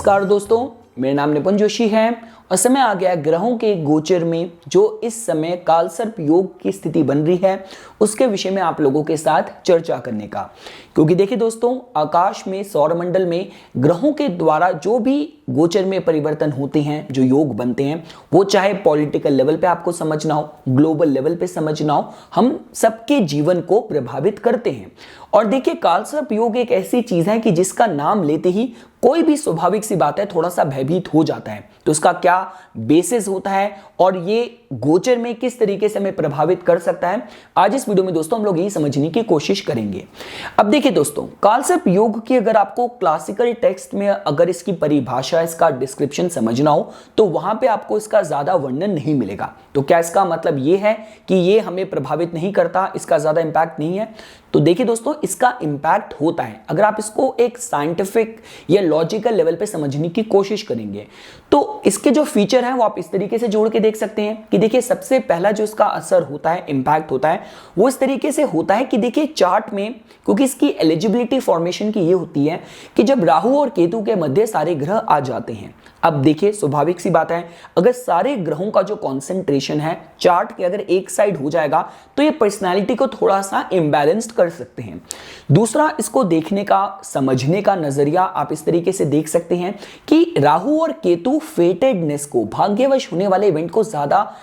नमस्कार दोस्तों, मेरा नाम निपुण जोशी है और समय आ गया ग्रहों के गोचर में जो इस समय कालसर्प योग की स्थिति बन रही है उसके विषय में आप लोगों के साथ चर्चा करने का। क्योंकि देखिए दोस्तों, आकाश में सौरमंडल में ग्रहों के द्वारा जो भी गोचर में परिवर्तन होते हैं, जो योग बनते हैं, वो चाहे पॉलिटिकल लेवल पे आपको समझना हो, ग्लोबल लेवल पे समझना हो, हम सबके जीवन को प्रभावित करते हैं। और देखिए, कालसर्प योग एक ऐसी चीज है कि जिसका नाम लेते ही कोई भी स्वाभाविक सी बात है थोड़ा सा भयभीत हो जाता है। तो उसका क्या बेसिस होता है और ये गोचर में किस तरीके से हमें प्रभावित कर सकता है, आज इस वीडियो में दोस्तों हम लोग यही समझने की कोशिश करेंगे। अब देखिए दोस्तों, कालसर्प योग की अगर आपको क्लासिकल टेक्स्ट में अगर इसकी परिभाषा, इसका डिस्क्रिप्शन समझना हो तो वहां पे आपको इसका ज्यादा वर्णन नहीं मिलेगा। तो क्या इसका मतलब ये है कि ये हमें प्रभावित नहीं करता, इसका ज्यादा इंपैक्ट नहीं है? तो देखिए दोस्तों, इसका इंपैक्ट होता है अगर आप इसको एक साइंटिफिक या लॉजिकल लेवल पे समझने की कोशिश करेंगे। तो इसके जो फीचर हैं वो आप इस तरीके से जोड़ के देख सकते हैं कि देखिए, सबसे पहला जो इसका असर होता है, इंपैक्ट होता है, वो इस तरीके से होता है कि देखिए चार्ट में, क्योंकि इसकी एलिजिबिलिटी फॉर्मेशन की ये होती है कि जब राहु और केतु के मध्य सारे ग्रह आ जाते हैं। अब देखिए, स्वाभाविक सी बात है, अगर सारे ग्रहों का जो कॉन्सेंट्रेशन है चार्ट के अगर एक साइड हो जाएगा तो ये पर्सनालिटी को थोड़ा सा इम्बैलेंस्ड कर सकते हैं। दूसरा, इसको देखने का, समझने का नजरिया आप इस तरीके से देख सकते हैं कि राहु और केतु फेटेडनेस को, भाग्यवश होने वाले इवेंट को ज्यादा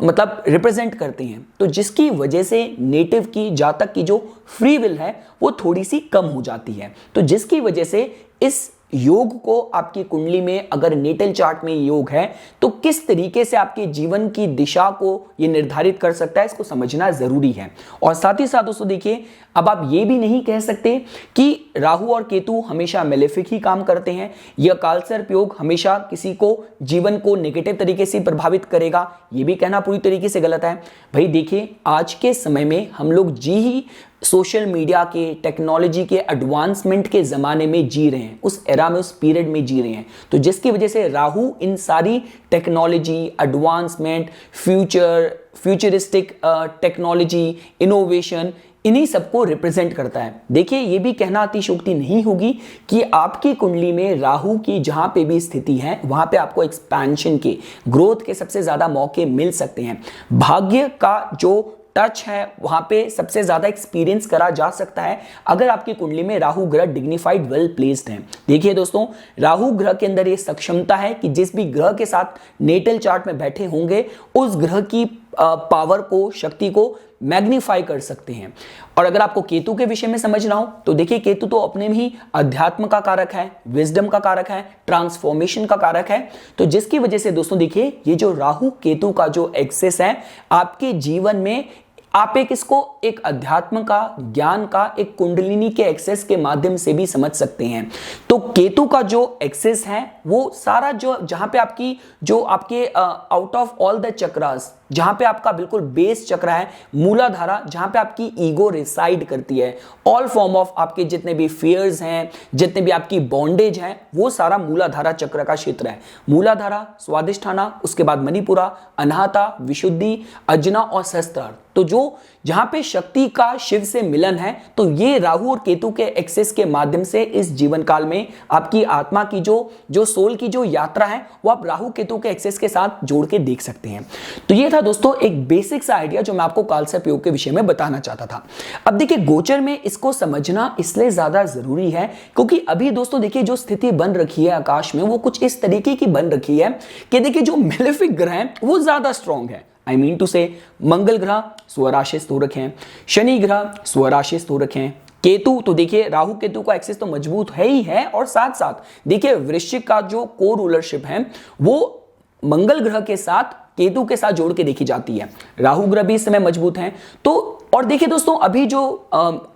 रिप्रेजेंट करते हैं। तो जिसकी वजह से नेटिव की, जातक की जो फ्री विल है वो थोड़ी सी कम हो जाती है। तो जिसकी वजह से इस योग को आपकी कुंडली में, अगर नेटल चार्ट में योग है, तो किस तरीके से आपके जीवन की दिशा को ये निर्धारित कर सकता है, इसको समझना जरूरी है। और साथ ही साथ दोस्तों देखिए, अब आप ये भी नहीं कह सकते कि राहु और केतु हमेशा मेलेफिक ही काम करते हैं या कालसर्प योग हमेशा किसी को, जीवन को नेगेटिव तरीके से प्रभावित करेगा। ये भी कहना पूरी तरीके से गलत है। भाई देखिए, आज के समय में हम लोग ही सोशल मीडिया के, टेक्नोलॉजी के एडवांसमेंट के जमाने में जी रहे हैं, उस एरा में, उस पीरियड में जी रहे हैं। तो जिसकी वजह से राहु इन सारी technology, advancement, futuristic technology, innovation, इन्हीं सबको रिप्रेजेंट करता है। देखिए, ये भी कहना अतिशयोक्ति नहीं होगी कि आपकी कुंडली में राहु की जहां पे भी स्थिति है वहां पे आपको एक्सपेंशन के, ग्रोथ के सबसे ज्यादा मौके मिल सकते हैं। भाग्य का जो टच है वहां पे सबसे ज्यादा एक्सपीरियंस करा जा सकता है अगर आपकी कुंडली में राहु ग्रह डिग्निफाइड, वेल प्लेस्ड है। देखिए दोस्तों, राहु ग्रह के अंदर ये सक्षमता है कि जिस भी ग्रह के साथ नेटल चार्ट में बैठे होंगे उस ग्रह की पावर को, शक्ति को मैग्नीफाई कर सकते हैं। और अगर आपको केतु के विषय में समझना हो तो देखिए, केतु तो अपने में ही अध्यात्म का कारक है, विजडम का कारक है, ट्रांसफॉर्मेशन का कारक है। तो जिसकी वजह से दोस्तों देखिए, ये जो राहु केतु का जो एक्सेस है आपके जीवन में, आप इसको एक अध्यात्म का, ज्ञान का, एक कुंडलिनी के एक्सेस के माध्यम से भी समझ सकते हैं। तो केतु का जो एक्सेस है वो सारा जो, जहां पे आपकी, जो आपके out of all the chakras, जहां पे आपका बिल्कुल बेस चक्र है, मूलाधारा, जहां पे आपकी ईगो रिसाइड करती है, ऑल फॉर्म ऑफ आपके जितने भी फियर्स हैं, जितने भी आपकी बॉन्डेज हैं, वो सारा मूलाधारा चक्र का क्षेत्र है। मूलाधारा, स्वादिष्ठाना, उसके बाद मणिपुरा, अनाहता, विशुद्धि, अजना और सहस्त्रार। तो जो जहां पे शक्ति का शिव से मिलन है, तो ये राहु और केतु के एक्सेस के माध्यम से इस जीवन काल में आपकी आत्मा की जो सोल की जो यात्रा है वो आप राहु केतु के एक्सेस के साथ जोड़ के देख सकते हैं। तो ये था दोस्तों एक बेसिक सा आइडिया जो मैं आपको कालसर्प योग के विषय में बताना चाहता था। अब देखिए, गोचर में इसको समझना इसलिए ज्यादा जरूरी है क्योंकि अभी दोस्तों देखिए, जो स्थिति बन रखी है आकाश में वो कुछ इस तरीके की बन रखी है कि देखिए, जो मेलेफिक ग्रह हैं वो ज्यादा स्ट्रॉन्ग है। आई मीन टू से, मंगल ग्रह स्वराशिस्थ हो रखे हैं, शनि ग्रह स्वराशिस्थ हो रखे हैं, केतु तो देखिए, राहु केतु का एक्सेस तो मजबूत है ही है। और साथ साथ देखिए, वृश्चिक का जो को रूलरशिप है वो मंगल ग्रह के साथ, केतु के साथ जोड़ के देखी जाती है। राहु ग्रह भी इस समय मजबूत हैं। तो और देखिए दोस्तों,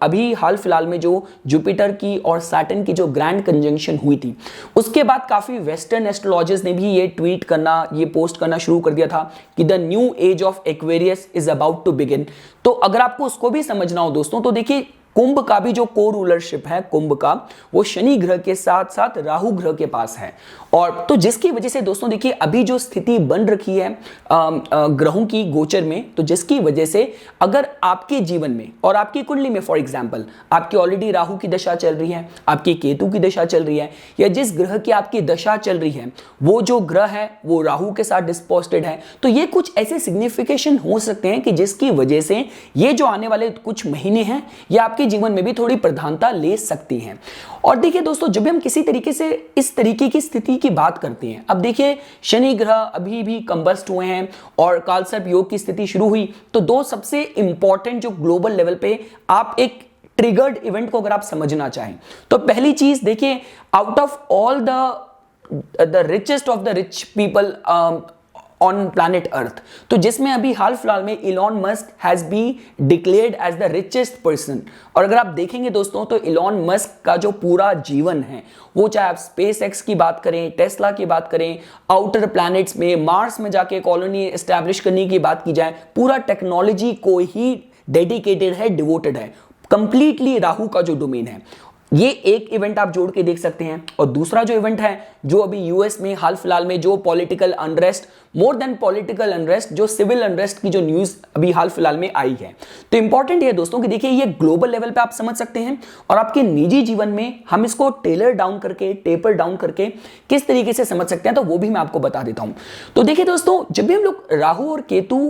अभी हाल फिलहाल में जो जुपिटर की और सैटर्न की जो ग्रैंड कंजंक्शन हुई थी, उसके बाद काफी वेस्टर्न एस्ट्रोलॉजर्स ने भी ये ट्वीट करना, ये पोस्ट करना शुरू कर दिया था कि the new age of Aquarius is about to begin. तो अगर आपको उसको भी समझना हो दोस्तों, तो देखिए, कुंभ का भी जो को रूलरशिप है कुंभ का, वो शनि ग्रह के साथ साथ राहु ग्रह के पास है। और तो जिसकी वजह से दोस्तों देखिए अभी जो स्थिति बन रखी है ग्रहों की गोचर में, तो जिसकी वजह से अगर आपके जीवन में और आपकी कुंडली में फॉर एग्जांपल आपकी ऑलरेडी राहु की दशा चल रही है, आपकी केतु की दशा चल रही है, या जिस ग्रह की आपकी दशा चल रही है वो जो ग्रह है वो राहु के साथ डिस्पोस्टेड है, तो ये कुछ ऐसे सिग्निफिकेशन हो सकते हैं कि जिसकी वजह से ये जो आने वाले कुछ महीने हैं ये आपके जीवन में भी थोड़ी प्रधानता ले सकती हैं। और देखिए दोस्तों, जब भी हम किसी तरीके से इस तरीके की स्थिति की बात करते हैं, अब देखिए शनि ग्रह अभी भी कंबस्ट हुए हैं और कालसर्प योग की स्थिति शुरू हुई, तो दो सबसे इंपॉर्टेंट जो ग्लोबल लेवल पे आप एक ट्रिगर्ड इवेंट को अगर आप समझना चाहें, तो पहली चीज देखिए, out of all the richest of the rich people on planet earth, तो जिसमें अभी हाल फिलहाल में Elon Musk has be declared as the richest person. और अगर आप देखेंगे दोस्तों, तो इलॉन मस्क का जो पूरा जीवन है, वो चाहे आप स्पेस एक्स की बात करें, टेस्ला की बात करें, आउटर प्लैनेट्स में मार्स में जाके कॉलोनी एस्टैब्लिश करने की बात की जाए, पूरा टेक्नोलॉजी को ही डेडिकेटेड है, डिवोटेड है, कंप्लीटली राहु का जो डोमेन है। ये एक इवेंट आप जोड़ के देख सकते हैं। और दूसरा जो इवेंट है, जो अभी यूएस में हाल फिलहाल में जो political unrest, more than political unrest, जो सिविल अनरेस्ट की जो न्यूज अभी हाल फिलहाल में आई है, तो इंपॉर्टेंट है दोस्तों कि देखिए ये ग्लोबल लेवल पे आप समझ सकते हैं, और आपके निजी जीवन में हम इसको टेलर डाउन करके, टेपर डाउन करके किस तरीके से समझ सकते हैं, तो वो भी मैं आपको बता देता हूं। तो देखिए दोस्तों, जब भी हम लोग राहु और केतु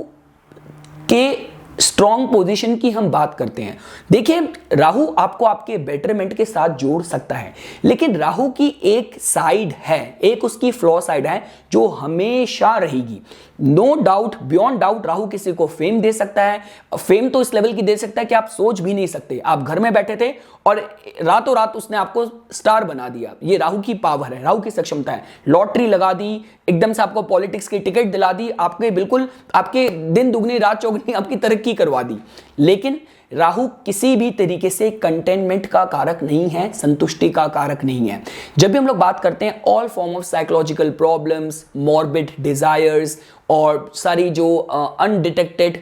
के स्ट्रॉन्ग पोजीशन की हम बात करते हैं, देखिए राहु आपको आपके बेटरमेंट के साथ जोड़ सकता है, लेकिन राहु की एक साइड है, एक उसकी फ्लॉ साइड है जो हमेशा रहेगी। No doubt, beyond doubt, Rahu किसी को फेम दे सकता है, फेम तो इस लेवल की दे सकता है कि आप सोच भी नहीं सकते। आप घर में बैठे थे और रातों रात उसने आपको स्टार बना दिया, ये राहु की पावर है, राहु की सक्षमता है। लॉटरी लगा दी, एकदम से आपको पॉलिटिक्स की टिकट दिला दी, आपके बिल्कुल आपके दिन दुगनी रात चौगुनी आपकी तरक्की करवा दी। लेकिन राहु किसी भी तरीके से कंटेनमेंट का कारक नहीं है, संतुष्टि का कारक नहीं है। जब भी हम लोग बात करते हैं all form of psychological problems, morbid desires और सारी जो अनडिटेक्टेड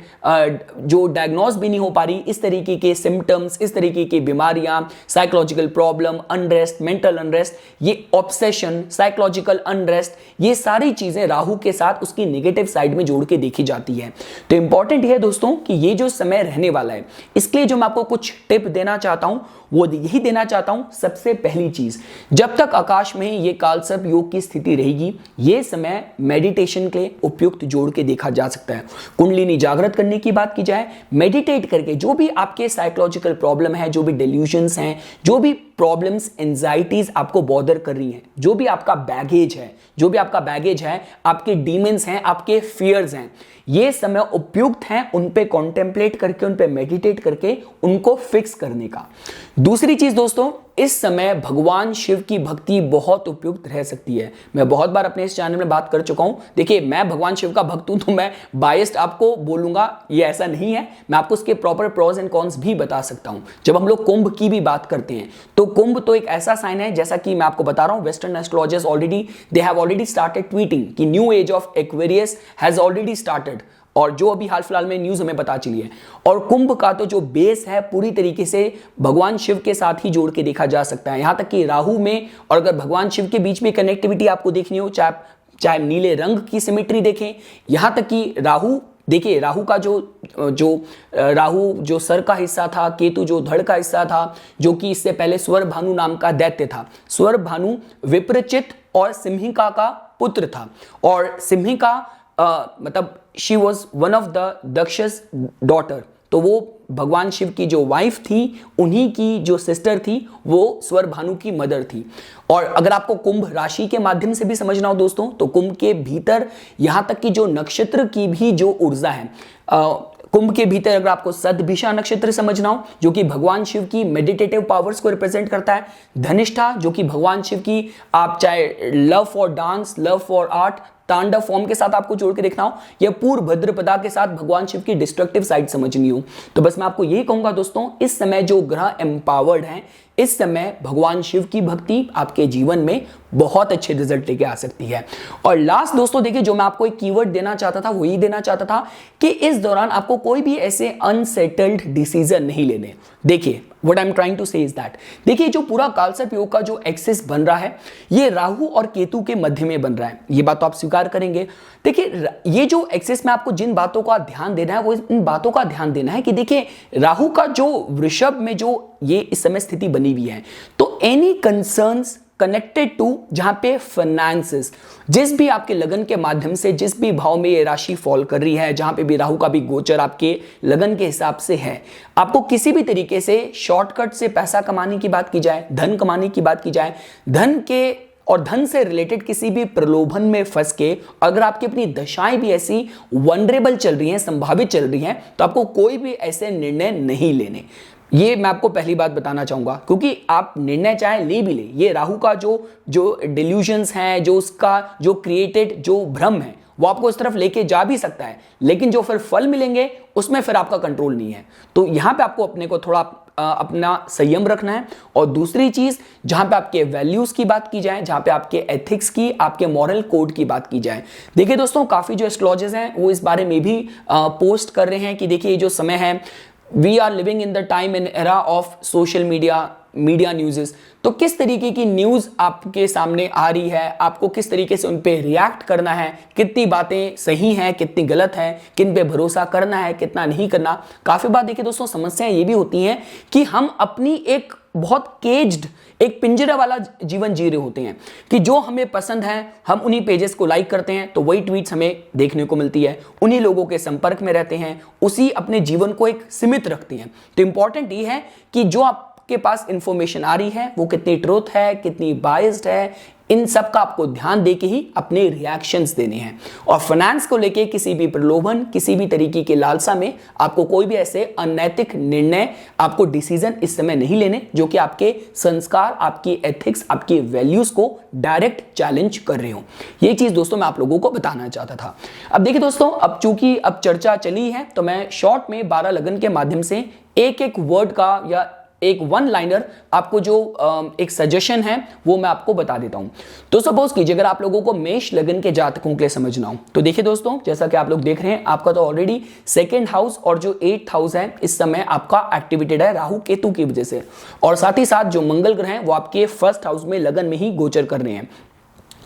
जो डायग्नोज भी नहीं हो पा रही, इस तरीके के सिम्टम्स, इस तरीके की बीमारियां, psychological problem, unrest, mental unrest, ये ऑब्सेशन, साइकोलॉजिकल अनरेस्ट, ये सारी चीजें राहु के साथ उसकी नेगेटिव साइड में जोड़ के देखी जाती है। तो इंपॉर्टेंट है दोस्तों कि ये जो समय रहने वाला है, इसके लिए जो मैं आपको कुछ टिप देना चाहता हूं वो यही देना चाहता हूं। सबसे पहली चीज, जब तक आकाश में ये कालसर्प योग की स्थिति रहेगी, ये समय मेडिटेशन के लिए उपयुक्त जोड़ के देखा जा सकता है। कुंडलिनी जागृत करने की बात की जाए, मेडिटेट करके जो भी आपके साइकोलॉजिकल प्रॉब्लम है, जो भी डिल्यूजन्स हैं, जो भी प्रॉब्लम्स, एंजाइटीज आपको बॉदर कर रही हैं, जो भी आपका बैगेज है, जो भी आपका बैगेज है, आपके डीमंस हैं, आपके फियर्स हैं, ये समय उपयुक्त है उन पे कॉन्टेम्पलेट करके, उन पे मेडिटेट करके उनको फिक्स करने का। दूसरी चीज दोस्तों, इस समय भगवान शिव की भक्ति बहुत उपयुक्त रह सकती है। मैं बहुत बार अपने इस चैनल में बात कर चुका हूं। देखिए, मैं भगवान शिव का भक्त हूं तो मैं बायस्ड आपको बोलूंगा, ये ऐसा नहीं है। मैं आपको उसके प्रॉपर प्रोज एंड कॉन्स भी बता सकता हूं। जब हम लोग कुंभ की भी बात करते हैं, तो कुंभ तो एक ऐसा साइन है, जैसा कि मैं आपको बता रहा हूं, western astrologers already they have already started tweeting कि new age of Aquarius has already started, और जो अभी हाल फिलहाल में न्यूज हमें पता चली है। और कुंभ का तो जो बेस है पूरी तरीके से भगवान शिव के साथ ही जोड़ के देखा जा सकता है। यहां तक कि राहु में, और अगर भगवान शिव के बीच में कनेक्टिविटी आपको देखनी हो, चाहे नीले रंग की सिमेट्री देखें, यहां तक कि राहु, देखिए राहु का राहु जो सर का हिस्सा था, केतु जो धड़ का हिस्सा था, जो कि इससे पहले स्वर भानु नाम का दैत्य था। स्वर भानु विप्रचित और सिंहिका का पुत्र था, और सिंहिका मतलब she was one of the Daksha's daughter, तो वो भगवान शिव की जो वाइफ थी, उन्हीं की जो सिस्टर थी, वो स्वर भानु की मदर थी। और अगर आपको कुंभ राशि के माध्यम से भी समझना हो दोस्तों, तो कुंभ के भीतर यहां तक कि जो नक्षत्र की भी जो ऊर्जा है, कुंभ के भीतर अगर आपको सदभिषा नक्षत्र समझना हो, जो कि भगवान शिव की मेडिटेटिव पावर्स को रिप्रेजेंट करता है, धनिष्ठा जो कि भगवान शिव की, आप चाहे love for dance, love for art, तांडव फॉर्म के साथ आपको जोड़ के देखना हो या पूर्व भद्रपदा के साथ भगवान शिव की डिस्ट्रक्टिव साइड समझनी हो, तो बस मैं आपको यही कहूंगा दोस्तों, इस समय जो ग्रह एम्पावर्ड हैं, इस समय भगवान शिव की भक्ति आपके जीवन में बहुत अच्छे रिजल्ट लेके आ सकती है। और लास्ट दोस्तों देखिए, जो मैं आपको एक कीवर्ड देना चाहता था वो ये देना चाहता था कि इस दौरान आपको कोई भी ऐसे अनसेटल्ड डिसीजन नहीं लेने। देखिए what I am trying to say is that, देखिए जो पूरा कालसर्प योग का जो एक्सिस बन रहा है ये राहु और केतु के मध्य में बन रहा है, ये बात तो आप स्वीकार करेंगे। देखिए ये जो एक्सिस में आपको जिन बातों का ध्यान देना है वो इन बातों का ध्यान देना है कि देखिए राहु का जो वृषभ में जो ये इस समय स्थिति बनी हुई है, तो एनी कंसर्न्स कनेक्टेड टू जहां पे फाइनेंसेस, जिस भी आपके लगन के माध्यम से जिस भी भाव में ये राशि फॉल कर रही है, जहां पे भी राहु का भी गोचर आपके लगन के हिसाब से है, आपको किसी भी तरीके से शॉर्टकट से पैसा कमाने की बात की जाए, धन कमाने की बात की जाए, धन के और धन से रिलेटेड किसी भी प्रलोभन में फंस के अगर आपकी अपनी दशाएं भी ऐसी वनरेबल चल रही हैं, संभावित चल रही हैं, तो आपको कोई भी ऐसे निर्णय नहीं लेने। ये मैं आपको पहली बात बताना चाहूंगा, क्योंकि आप निर्णय चाहे ले भी ले, ये राहु का जो डिल्यूजन्स हैं, जो उसका जो क्रिएटेड जो भ्रम है वो आपको इस तरफ लेके जा भी सकता है, लेकिन जो फिर फल मिलेंगे उसमें फिर आपका कंट्रोल नहीं है। तो यहां पे आपको अपने को थोड़ा अपना संयम रखना है। और दूसरी चीज, जहां पे आपके वैल्यूज की बात की जाए, जहां पे आपके एथिक्स की, आपके मॉरल कोड की बात की जाए, देखिए दोस्तों काफी जो एस्ट्रोलॉजर्स हैं वो इस बारे में भी पोस्ट कर रहे हैं कि देखिए ये जो समय है, we are living in the time in era of social media news. तो किस तरीके की न्यूज़ आपके सामने आ रही है, आपको किस तरीके से उन पे रिएक्ट करना है, कितनी बातें सही हैं, कितनी गलत हैं, किन पे भरोसा करना है, कितना नहीं करना। काफ़ी बार देखिए दोस्तों समस्याएं ये भी होती हैं कि हम अपनी एक बहुत केज्ड, एक पिंजरे वाला जीवन जी रहे होते हैं कि जो हमें पसंद है हम उन्हीं पेजेस को लाइक करते हैं, तो वही ट्वीट्स हमें देखने को मिलती है, उन्हीं लोगों के संपर्क में रहते हैं, उसी अपने जीवन को एक सीमित रखते हैं। तो इंपॉर्टेंट ये है कि जो आपके पास इंफॉर्मेशन आ रही है वो कितनी ट्रूथ है, कितनी बायस्ड है, इन सब का आपको ध्यान देके ही अपने रिएक्शंस देने हैं। और फाइनेंस को लेके किसी भी प्रलोभन, किसी भी तरीके की लालसा में आपको कोई भी ऐसे अनैतिक निर्णय, आपको डिसीजन इस समय नहीं लेने जो कि आपके संस्कार, आपकी एथिक्स, आपकी वैल्यूज को डायरेक्ट चैलेंज कर रहे हो। ये चीज दोस्तों मैं आप लोगों को बताना चाहता था। अब देखिए दोस्तों, अब चूंकि अब चर्चा चली है तो मैं शॉर्ट में 12 लगन के माध्यम से एक एक वर्ड का या एक वन लाइनर आपको जो एक सजेशन है वो मैं आपको बता देता हूं। तो सपोज कीजिए अगर आप लोगों को मेष लगन के जातकों के लिए समझना हो, तो देखिए दोस्तों जैसा कि आप लोग देख रहे हैं, आपका तो ऑलरेडी सेकंड हाउस और जो 8th हाउस है इस समय आपका एक्टिवेटेड है राहु केतु की वजह से, और साथ ही साथ जो मंगल ग्रह हैं वो आपके फर्स्ट हाउस में लगन में ही गोचर कर रहे हैं।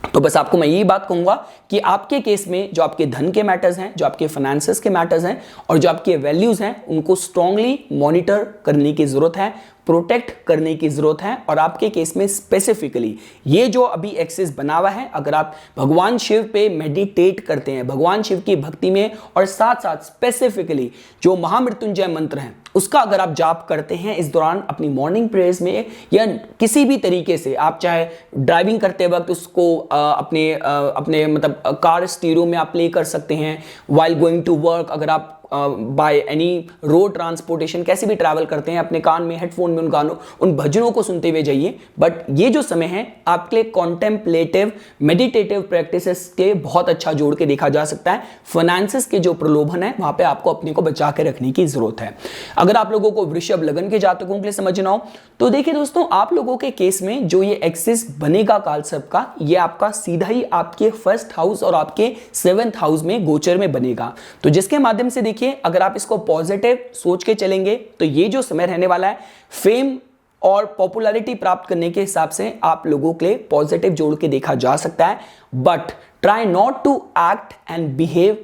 तो बस आपको मैं यही बात कहूंगा कि आपके केस में जो आपके धन के मैटर्स हैं, जो आपके फाइनेंसेस के मैटर्स हैं और जो आपके वैल्यूज हैं, उनको स्ट्रांगली मॉनिटर करने की जरूरत है, प्रोटेक्ट करने की जरूरत है। और आपके केस में स्पेसिफिकली ये जो अभी एक्सिस बना हुआ है, अगर आप भगवान शिव पे मेडिटेट करते हैं, भगवान शिव की भक्ति में, और साथ साथ स्पेसिफिकली जो महामृत्युंजय मंत्र है उसका अगर आप जाप करते हैं इस दौरान अपनी मॉर्निंग प्रेयर्स में, या किसी भी तरीके से आप चाहे ड्राइविंग करते वक्त उसको अपने मतलब कार स्टीरियो में आप प्ले कर सकते हैं, वाइल गोइंग टू वर्क, अगर आप बाय एनी रोड ट्रांसपोर्टेशन कैसे भी ट्रैवल करते हैं, अपने कान में हेडफोन में उन भजनों को सुनते हुए जाइए। बट ये जो समय है आपके लिए कॉन्टेम्पलेटिव मेडिटेटिव प्रैक्टिसेस के बहुत अच्छा जोड़ के देखा जा सकता है। फाइनेंसेस के जो प्रलोभन है वहां पे आपको अपने को बचा के रखने की जरूरत है। अगर आप लोगों को वृषभ लगन के जातकों के लिए समझना हो तो देखिए दोस्तों, आप लोगों के केस में जो ये एक्सिस बनेगा कालसर्प का, ये आपका सीधा ही आपके फर्स्ट हाउस और आपके 7th हाउस में गोचर में बनेगा। तो जिसके माध्यम से देखिए अगर आप इसको पॉजिटिव सोच के चलेंगे तो ये जो समय रहने वाला है फेम और पॉपुलैरिटी प्राप्त करने के हिसाब से आप लोगों के लिए पॉजिटिव जोड़ के देखा जा सकता है। But try not to act and behave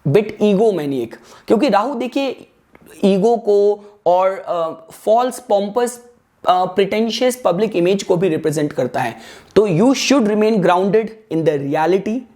bit ego maniac, क्योंकि राहु देखिए ईगो को और false pompous pretentious public image को भी रिप्रेजेंट करता है। तो you should remain grounded in the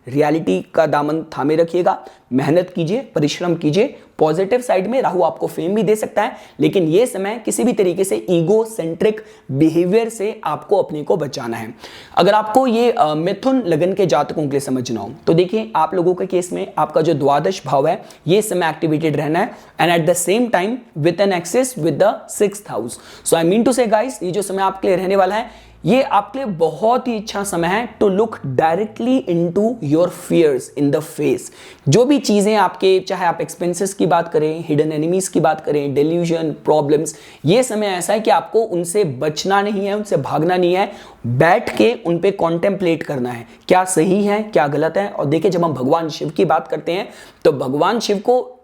reality का दामन थामे रखिएगा, मेहनत कीजिए, परिश्रम कीजिए। पॉजिटिव साइड में राहु आपको फेम भी दे सकता है, लेकिन यह समय किसी भी तरीके से ईगो सेंट्रिक बिहेवियर से आपको अपने को बचाना है। अगर आपको ये मिथुन लगन के जातकों के लिए समझना हो तो देखिए आप लोगों के केस में आपका जो द्वादश भाव है ये समय एक्टिवेटेड रहना है, and at the same time with an access with the 6th house. So I mean to say guys, ये जो समय आपके लिए रहने वाला है ये आपके लिए बहुत ही अच्छा समय है to look directly into your fears in the face. जो भी चीजें आपके, चाहे आप एक्सपेंसेस की बात करें, हिडन एनिमीज की बात करें, डेल्यूजन, प्रॉब्लम्स, ये समय ऐसा है कि आपको उनसे बचना नहीं है, उनसे भागना नहीं है, बैठ के उन पे कॉन्टेम्पलेट करना है, क्या सही है क्या गलत है। और देखिए, जब हम भगवान शिव की बात करते हैं तो भगवान शिव को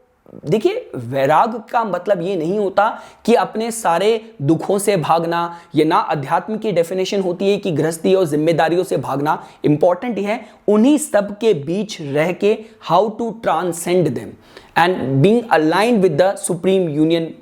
देखिए, वैराग का मतलब ये नहीं होता कि अपने सारे दुखों से भागना, ये ना अध्यात्म की डेफिनेशन होती है कि गृहस्थी और जिम्मेदारियों से भागना। इंपॉर्टेंट है उन्हीं सब के बीच रह के how to transcend them and being aligned with the supreme union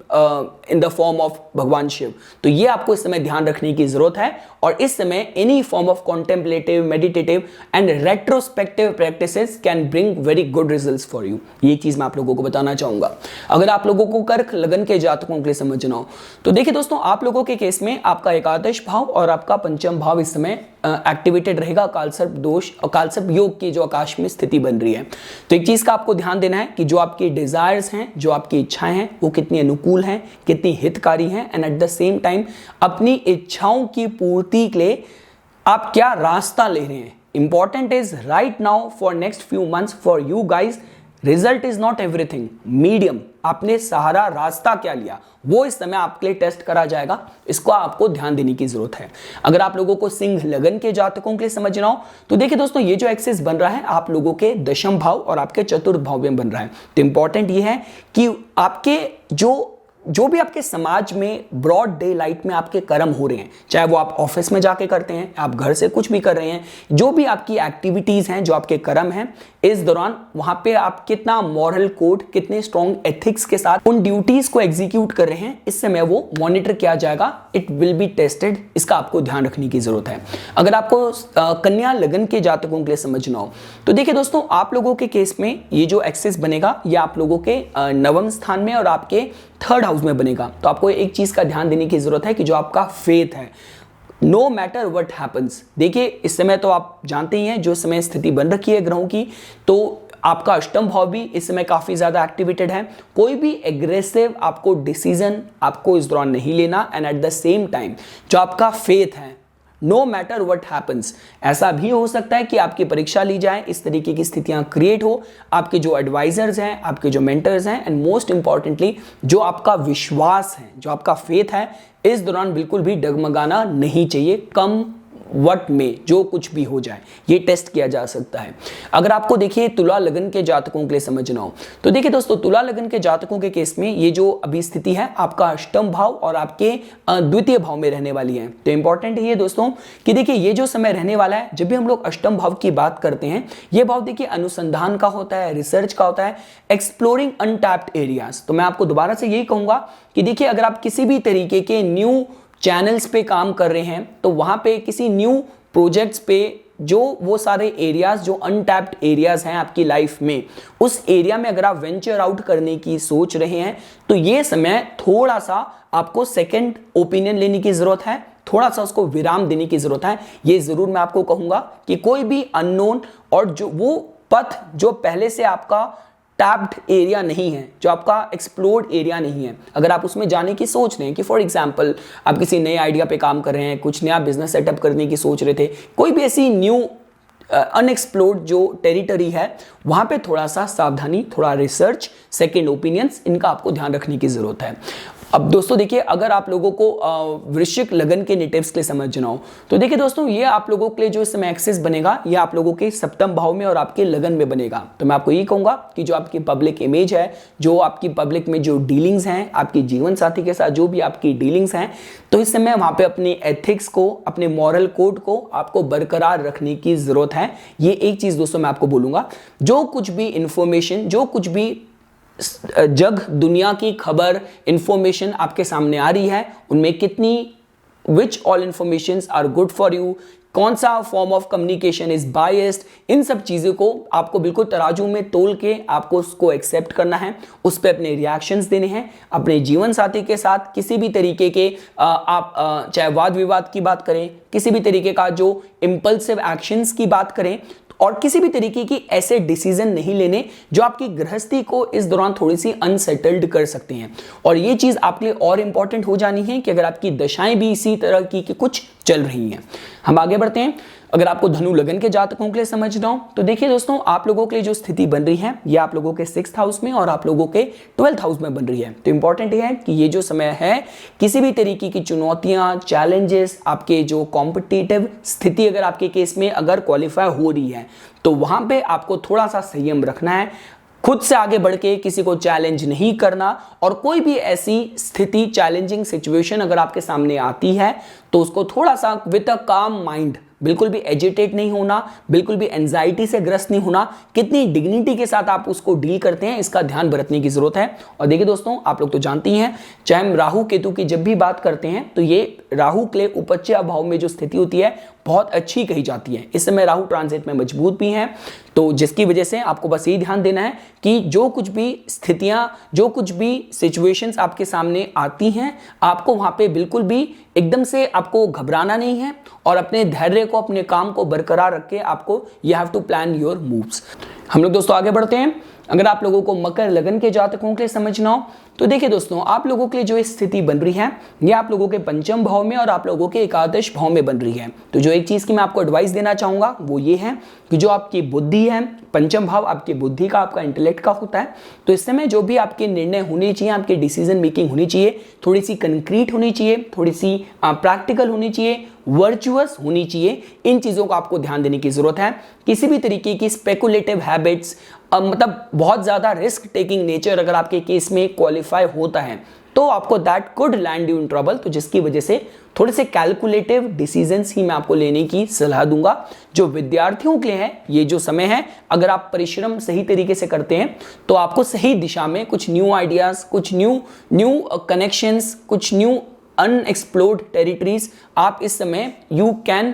in the form of भगवान शिव। तो ये आपको इस समय ध्यान रखने की जरूरत है। और इस समय any form of contemplative, meditative and retrospective practices can bring very good results for you. ये चीज मैं आप लोगों को बताना चाहूंगा। अगर आप लोगों को कर्क लगन के जातकों के लिए समझना हो तो देखिए दोस्तों, आप लोगों के केस में आपका एकादश भाव और आपका पंचम भाव इस समय एक्टिवेटेड रहेगा। कालसर्प दोष और कालसर्प योग की जो आकाश में स्थिति बन रही है, तो एक चीज का आपको ध्यान देना है कि जो आपकी डिजायर्स हैं, जो आपकी इच्छाएं हैं, वो कितनी अनुकूल हैं, कितनी हितकारी हैं, and at the same time अपनी इच्छाओं की पूर्ति के लिए आप क्या रास्ता ले रहे हैं। Important is right now for next few months for you guys, result is not everything, medium, आपने सहारा रास्ता क्या लिया वो इस समय आपके लिए टेस्ट करा जाएगा। इसको आपको ध्यान देने की जरूरत है। अगर आप लोगों को सिंह लगन के जातकों के लिए समझना हो तो देखिए दोस्तों, ये जो एक्सिस बन रहा है आप लोगों के दशम भाव और आपके चतुर्थ भाव में बन रहा है। तो इंपॉर्टेंट ये है कि आपके जो भी आपके समाज में ब्रॉड डे लाइट में आपके कर्म हो रहे हैं, चाहे वो आप ऑफिस में जाके करते हैं, आप घर से कुछ भी कर रहे हैं, जो भी आपकी एक्टिविटीज हैं, जो आपके कर्म हैं, इस दौरान वहां पे आप कितना मॉरल कोड, कितने स्ट्रॉन्ग एथिक्स के साथ उन ड्यूटीज को एग्जीक्यूट कर रहे हैं, इस समय वो मॉनिटर किया जाएगा। It will be tested. इसका आपको ध्यान रखने की जरूरत है। अगर आपको कन्या लगन के जातकों के लिए समझना हो तो देखिए दोस्तों, आप लोगों के केस में ये जो एक्सिस बनेगा ये आप लोगों के नवम स्थान में और आपके थर्ड हाउस में बनेगा। तो आपको एक चीज का ध्यान देने की जरूरत है कि जो आपका फेथ है, नो मैटर व्हाट हैपन्स, देखिए इस समय तो आप जानते ही हैं जो समय स्थिति बन रखी है ग्रहों की, तो आपका अष्टम भाव भी इस समय काफी ज्यादा एक्टिवेटेड है। कोई भी एग्रेसिव आपको डिसीजन आपको इस दौरान नहीं लेना, and at the same time जो आपका फेथ है, नो मैटर व्हाट हैपन्स, ऐसा भी हो सकता है कि आपकी परीक्षा ली जाए, इस तरीके की स्थितियां क्रिएट हो। आपके जो एडवाइजर्स हैं, आपके जो मेंटर्स हैं, एंड मोस्ट इंपॉर्टेंटली जो आपका विश्वास है, जो आपका फेथ है, इस दौरान बिल्कुल भी डगमगाना नहीं चाहिए। कम वट में जो कुछ भी हो जाए ये टेस्ट किया जा सकता है। अगर आपको देखिए तुला लगन के जातकों के लिए समझना हो तो देखिए दोस्तों, तुला लगन के जातकों के केस में ये जो अभी स्थिति है आपका अष्टम भाव और आपके द्वितीय भाव में रहने वाली है। तो इंपॉर्टेंट है ये दोस्तों कि देखिए ये जो समय रहने वाला है, जब भी हम लोग अष्टम भाव की बात करते हैं, ये भाव देखिए अनुसंधान का होता है, रिसर्च का होता है, एक्सप्लोरिंग अनटैप्ड एरियाज। तो मैं आपको दोबारा से यही कहूंगा कि देखिए अगर आप किसी भी तरीके के न्यू चैनल्स पे काम कर रहे हैं तो वहां पे किसी न्यू प्रोजेक्ट्स पे जो वो सारे एरियाज जो अनटैप्ड एरियाज हैं आपकी लाइफ में, उस एरिया में अगर आप वेंचर आउट करने की सोच रहे हैं तो ये समय थोड़ा सा आपको सेकंड ओपिनियन लेने की जरूरत है, थोड़ा सा उसको विराम देने की जरूरत है। ये जरूर मैं आपको कहूंगा कि कोई भी अननोन और जो वो पथ जो पहले से आपका टैप्ड एरिया नहीं है, जो आपका एक्सप्लोर्ड एरिया नहीं है, अगर आप उसमें जाने की सोच रहे हैं कि फॉर एग्जांपल आप किसी नए आइडिया पे काम कर रहे हैं, कुछ नया बिजनेस सेटअप करने की सोच रहे थे, कोई भी ऐसी न्यू अनएक्सप्लोर्ड जो टेरिटरी है, वहां पे थोड़ा सा सावधानी, थोड़ा रिसर्च, सेकंड ओपिनियंस, इनका आपको ध्यान रखने की जरूरत है। अब दोस्तों देखिए, अगर आप लोगों को वृश्चिक लगन के नेटिव्स के लिए समझना हो तो देखिए दोस्तों, ये आप लोगों के लिए जो इस समय एक्सिस बनेगा ये आप लोगों के सप्तम भाव में और आपके लगन में बनेगा। तो मैं आपको ये कहूंगा कि जो आपकी पब्लिक इमेज है, जो आपकी पब्लिक में जो डीलिंग्स हैं, आपके जीवन साथी के साथ जो भी आपकी डीलिंग्स हैं, तो इस समय वहां पे अपने एथिक्स को, अपने मॉरल कोड को आपको बरकरार रखने की जरूरत है। ये एक चीज दोस्तों मैं आपको बोलूंगा, जो कुछ भी इंफॉर्मेशन, जो कुछ भी जग दुनिया की खबर, इंफॉर्मेशन आपके सामने आ रही है, उनमें कितनी which all informations are good for you, कौन सा form of communication is biased, इन सब चीज़ों को आपको बिल्कुल तराजू में तोल के आपको उसको एक्सेप्ट करना है, उस पर अपने रिएक्शंस देने हैं। अपने जीवन साथी के साथ किसी भी तरीके के आप चाहे वाद विवाद की बात करें, किसी भी तरीके का जो इम्पल्सिव एक्शंस की बात करें, और किसी भी तरीके की ऐसे डिसीजन नहीं लेने जो आपकी गृहस्थी को इस दौरान थोड़ी सी अनसेटल्ड कर सकते हैं। और ये चीज आपके लिए और इंपॉर्टेंट हो जानी है कि अगर आपकी दशाएं भी इसी तरह की कि कुछ चल रही हैं। हम आगे बढ़ते हैं। अगर आपको धनु लगन के जातकों के लिए समझना हो तो देखिए दोस्तों, आप लोगों के लिए जो स्थिति बन रही है ये आप लोगों के 6th हाउस में और आप लोगों के 12th हाउस में बन रही है। तो इंपॉर्टेंट ये है कि ये जो समय है, किसी भी तरीके की चुनौतियां, चैलेंजेस, आपके जो कॉम्पिटिटिव स्थिति अगर आपके केस में अगर क्वालिफाई हो रही है तो वहां पे आपको थोड़ा सा संयम रखना है, खुद से आगे बढ़ के किसी को चैलेंज नहीं करना, और कोई भी ऐसी स्थिति, चैलेंजिंग सिचुएशन अगर आपके सामने आती है तो उसको थोड़ा सा विद अ काम माइंड, बिल्कुल भी एजिटेट नहीं होना, बिल्कुल भी एंजाइटी से ग्रस्त नहीं होना, कितनी डिग्निटी के साथ आप उसको डील करते हैं इसका ध्यान बरतने की जरूरत है। और देखिए दोस्तों, आप लोग तो जानते ही हैं, चाहे हम राहु केतु की जब भी बात करते हैं तो ये राहु के लिए उपच्य भाव में जो स्थिति होती है बहुत अच्छी कही जाती है। इस समय राहु ट्रांजिट में मजबूत भी हैं, तो जिसकी वजह से आपको बस यही ध्यान देना है कि जो कुछ भी स्थितियां, जो कुछ भी सिचुएशंस आपके सामने आती हैं, आपको वहां पे बिल्कुल भी एकदम से आपको घबराना नहीं है और अपने धैर्य को, अपने काम को बरकरार रख के आपको you have to plan your moves. हम लोग दोस्तों आगे बढ़ते हैं। अगर आप लोगों को मकर लगन के जातकों के लिए समझना हो तो देखिए दोस्तों, आप लोगों के लिए जो स्थिति बन रही है ये आप लोगों के 5th भाव में और आप लोगों के एकादश भाव में बन रही है। तो जो एक चीज की मैं आपको एडवाइस देना चाहूंगा वो ये है कि जो आपकी बुद्धि है, 5th भाव आपकी बुद्धि का, आपका इंटेलेक्ट का होता है, तो इस समय जो भी आपके निर्णय होने चाहिए, आपकी डिसीजन मेकिंग होनी चाहिए, थोड़ी सी कंक्रीट होनी चाहिए, थोड़ी सी प्रैक्टिकल होनी चाहिए, वर्चुअस होनी चाहिए। इन चीजों को आपको ध्यान देने की जरूरत है। किसी भी तरीके की स्पेकुलेटिव हैबिट्स, मतलब बहुत ज्यादा रिस्क टेकिंग नेचर अगर आपके केस में क्वालिफाई होता है तो आपको that could land you in trouble. तो जिसकी वजह से थोड़े से कैलकुलेटिव डिसीजंस ही मैं आपको लेने की सलाह दूंगा। जो विद्यार्थियों के लिए है ये जो समय है, अगर आप परिश्रम सही तरीके से करते हैं तो आपको सही दिशा में कुछ न्यू आइडियाज, कुछ न्यू कनेक्शंस, कुछ न्यू अनएक्सप्लोर्ड टेरिटरीज आप इस समय you can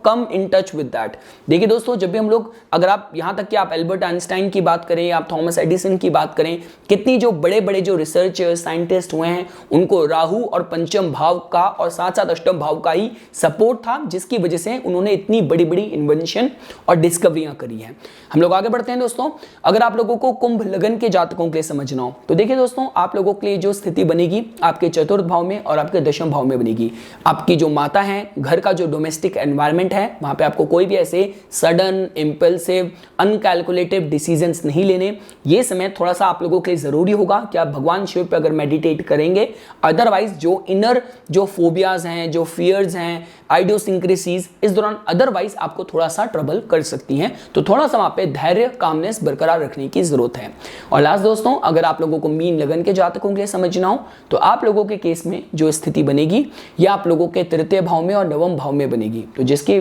come in touch with that. देखिए दोस्तों, जब भी हम लोग, अगर आप यहां तक कि आप एल्बर्ट आइंस्टाइन की बात करें, आप थॉमस एडिसन की बात करें, कितनी जो बड़े बड़े जो रिसर्चर्स, साइंटिस्ट हुए हैं उनको राहु और 5th भाव का और साथ साथ 8th भाव का ही सपोर्ट था, जिसकी वजह से उन्होंने इतनी बड़ी बड़ी इन्वेंशन और डिस्कवरियां करी हैं। हम लोग आगे बढ़ते हैं दोस्तों। अगर आप लोगों को कुंभ लगन के जातकों के लिए समझना हो तो देखिए दोस्तों, आप लोगों के लिए जो स्थिति बनेगी आपके 4th भाव में और आपके 10th भाव में बनेगी। आपकी जो माता है, घर का जो डोमेस्टिक एनवायरनमेंट है, वहां पे आपको कोई भी ऐसे सडन, इम्पल्सिव, अनकैलकुलेटिव डिसीजंस नहीं लेने। ये समय थोड़ा सा आप लोगों के लिए जरूरी होगा कि आप भगवान शिव पे अगर मेडिटेट करेंगे। अदरवाइज जो इनर जो फोबियाज हैं, जो फियर्स हैं, आइडियोसिंक्रेसीज इस दौरान अदरवाइज आपको थोड़ा सा ट्रबल कर सकती हैं। तो थोड़ा सा वहां पे धैर्य, कामनेस बरकरार रखने की जरूरत है। और लास्ट दोस्तों, अगर आप लोगों को मीन लगन के जातकों के लिए समझना हो तो आप लोगों के केस में जो स्थिति बनेगी यह आप लोगों के 3य भाव में और 9वें भाव में बनेगी। तो जिसके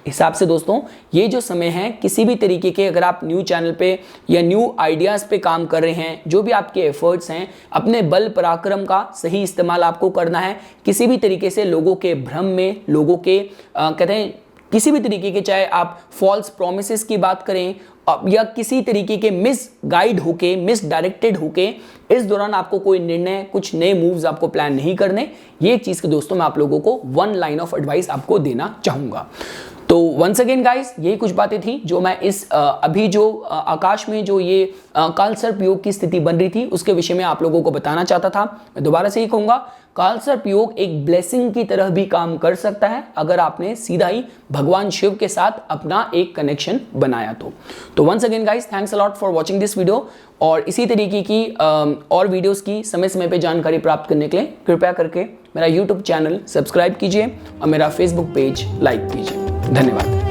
हिसाब से दोस्तों, ये जो समय है, किसी भी तरीके के अगर आप न्यू चैनल पे या न्यू आइडियाज पे काम कर रहे हैं, जो भी आपके एफर्ट्स हैं, अपने बल पराक्रम का सही इस्तेमाल आपको करना है। किसी भी तरीके से लोगों के भ्रम में, लोगों के कहते हैं किसी भी तरीके के, चाहे आप फॉल्स प्रोमिसेस की बात करें या किसी तरीके के मिस गाइड होके, मिस डायरेक्टेड होके, इस दौरान आपको कोई निर्णय, कुछ नए मूव्स आपको प्लान नहीं करने। ये एक चीज के दोस्तों मैं आप लोगों को 1 लाइन ऑफ एडवाइस आपको देना चाहूंगा। तो वंस अगेन गाइस, यही कुछ बातें थी जो मैं इस अभी जो आकाश में जो ये कालसर्प योग की स्थिति बन रही थी उसके विषय में आप लोगों को बताना चाहता था। मैं दोबारा से ही कहूंगा, कालसर्प योग एक ब्लेसिंग की तरह भी काम कर सकता है अगर आपने सीधा ही भगवान शिव के साथ अपना एक कनेक्शन बनाया तो once again guys, thanks a lot for watching this video. और इसी तरीके की और वीडियोस की समय समय पे जानकारी प्राप्त करने के लिए कृपया करके मेरा यूट्यूब चैनल सब्सक्राइब कीजिए और मेरा फेसबुक पेज लाइक कीजिए। धन्यवाद।